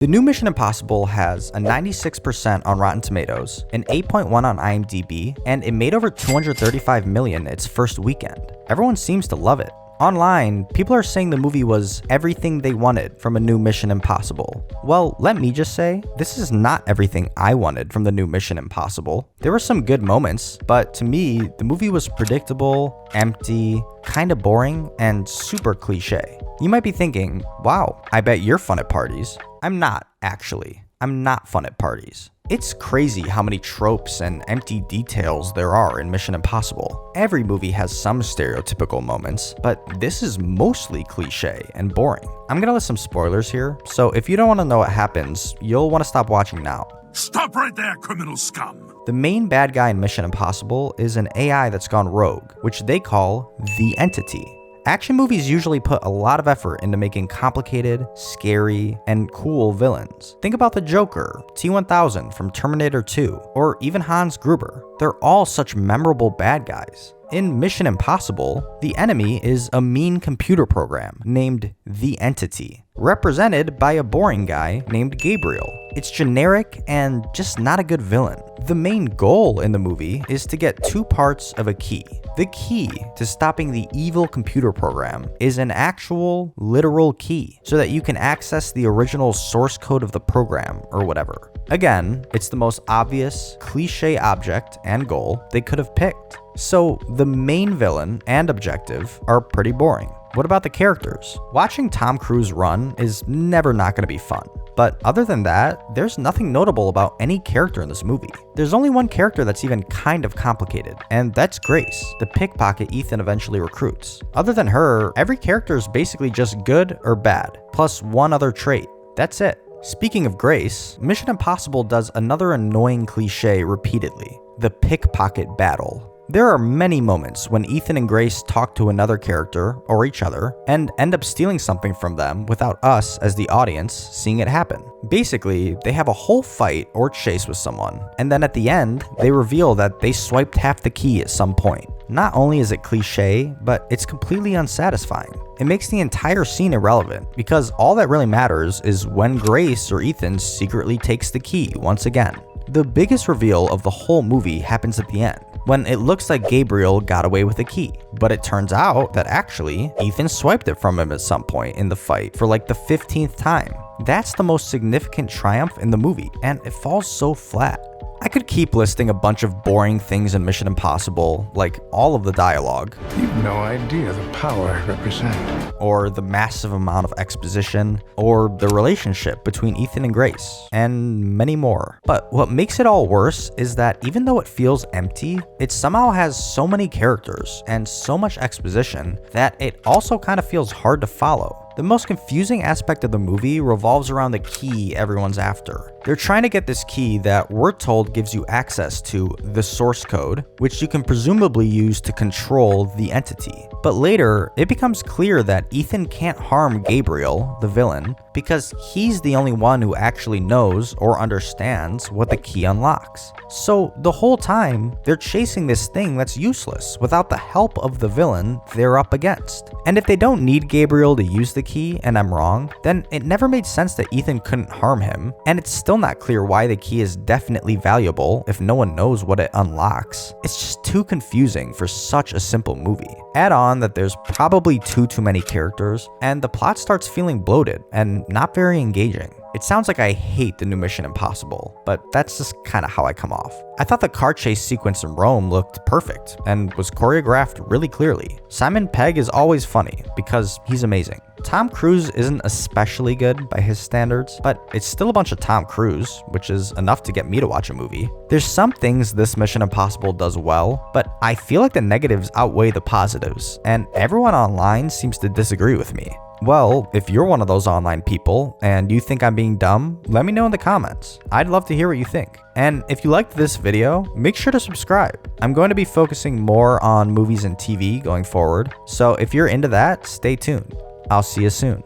The new Mission Impossible has a 96% on Rotten Tomatoes, an 8.1 on IMDb, and it made over $235 million its first weekend. Everyone seems to love it. Online, people are saying the movie was everything they wanted from a new Mission Impossible. Well, let me just say, this is not everything I wanted from the new Mission Impossible. There were some good moments, but to me, the movie was predictable, empty, kinda boring, and super cliche. You might be thinking, wow, I bet you're fun at parties. I'm not, actually. I'm not fun at parties. It's crazy how many tropes and empty details there are in Mission Impossible. Every movie has some stereotypical moments, but this is mostly cliche and boring. I'm gonna list some spoilers here, so if you don't want to know what happens, you'll want to stop watching now. Stop right there, criminal scum! The main bad guy in Mission Impossible is an AI that's gone rogue, which they call the Entity. Action movies usually put a lot of effort into making complicated, scary, and cool villains. Think about the Joker, T-1000 from Terminator 2, or even Hans Gruber. They're all such memorable bad guys. In Mission Impossible, the enemy is a mean computer program named the Entity, represented by a boring guy named Gabriel. It's generic and just not a good villain. The main goal in the movie is to get two parts of a key. The key to stopping the evil computer program is an actual, literal key, so that you can access the original source code of the program or whatever. Again, it's the most obvious, cliche object and goal they could have picked. So the main villain and objective are pretty boring. What about the characters? Watching Tom Cruise run is never not going to be fun. But other than that, there's nothing notable about any character in this movie. There's only one character that's even kind of complicated, and that's Grace, the pickpocket Ethan eventually recruits. Other than her, every character is basically just good or bad, plus one other trait. That's it. Speaking of Grace, Mission Impossible does another annoying cliche repeatedly: the pickpocket battle. There are many moments when Ethan and Grace talk to another character or each other and end up stealing something from them without us as the audience seeing it happen. Basically, they have a whole fight or chase with someone, and then at the end, they reveal that they swiped half the key at some point. Not only is it cliche, but it's completely unsatisfying. It makes the entire scene irrelevant, because all that really matters is when Grace or Ethan secretly takes the key once again. The biggest reveal of the whole movie happens at the end, when it looks like Gabriel got away with the key, but it turns out that actually Ethan swiped it from him at some point in the fight for like the 15th time. That's the most significant triumph in the movie, and it falls so flat. I could keep listing a bunch of boring things in Mission Impossible, like all of the dialogue. You've no idea the power I represent. Or the massive amount of exposition, or the relationship between Ethan and Grace, and many more. But what makes it all worse is that even though it feels empty, it somehow has so many characters and so much exposition that it also kind of feels hard to follow. The most confusing aspect of the movie revolves around the key everyone's after. They're trying to get this key that we're told gives you access to the source code, which you can presumably use to control the Entity. But later, it becomes clear that Ethan can't harm Gabriel, the villain, because he's the only one who actually knows or understands what the key unlocks. So the whole time, they're chasing this thing that's useless without the help of the villain they're up against. And if they don't need Gabriel to use the key, and I'm wrong, then it never made sense that Ethan couldn't harm him, and it's still not clear why the key is definitely valuable if no one knows what it unlocks. It's just too confusing for such a simple movie. Add on that there's probably too many characters, and the plot starts feeling bloated and not very engaging. It sounds like I hate the new Mission Impossible, but that's just kind of how I come off. I thought the car chase sequence in Rome looked perfect and was choreographed really clearly. Simon Pegg is always funny because he's amazing. Tom Cruise isn't especially good by his standards, but it's still a bunch of Tom Cruise, which is enough to get me to watch a movie. There's some things this Mission Impossible does well, but I feel like the negatives outweigh the positives, and everyone online seems to disagree with me. Well, if you're one of those online people and you think I'm being dumb, let me know in the comments. I'd love to hear what you think. And if you liked this video, make sure to subscribe. I'm going to be focusing more on movies and TV going forward, so if you're into that, stay tuned. I'll see you soon.